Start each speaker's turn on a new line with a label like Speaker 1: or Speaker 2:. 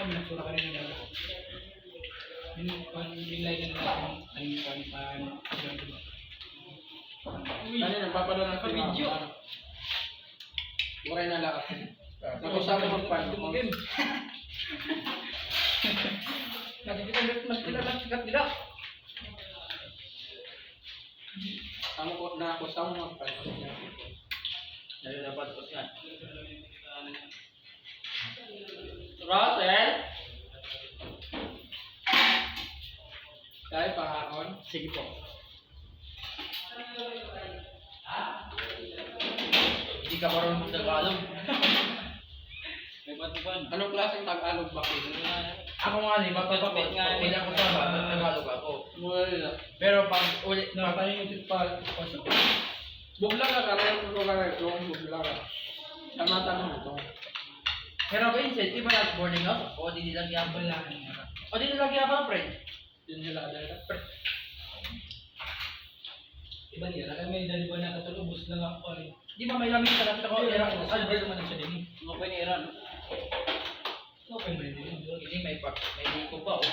Speaker 1: kami nagsura ka rin ng dalawa. Nilay na natin ang pan.
Speaker 2: Ano nagpapalo ng
Speaker 1: video.
Speaker 2: Buray na lakas. Tapos ako magpan.
Speaker 1: Nagsikat nila.
Speaker 2: Ako na ako sa magpan.
Speaker 3: Dahil dapat po yan. Russell?
Speaker 2: Dahil pahaon.
Speaker 3: Sige po. Hindi ka marunong mag-Tagalog. May batuban.
Speaker 2: Anong klaseng Tagalog ba kayo?
Speaker 3: Ako nga ni, mapapapit nga. Hindi ako sama, mag-Tagalog ako.
Speaker 2: Wala.
Speaker 3: Pero pag ulit na
Speaker 1: Tayo yung pa.
Speaker 2: Bugla ka karayang ko lang ito. Bugla ka. Tama tanong ito.
Speaker 3: pero Vincent, di ba nag-boarding house? O di nilagyan pa lang? O di nilagyan pa ng friend?
Speaker 2: Yun nila dahil.
Speaker 1: Iba nila, kami dalawa na katulubos lang ako rin.
Speaker 3: Di ba may lamig sa lapit ako? Era ko.
Speaker 1: Albert naman siya din.
Speaker 3: Okay ni Iran.
Speaker 1: Okay mo din.
Speaker 3: Hindi, may liko pa. Oh.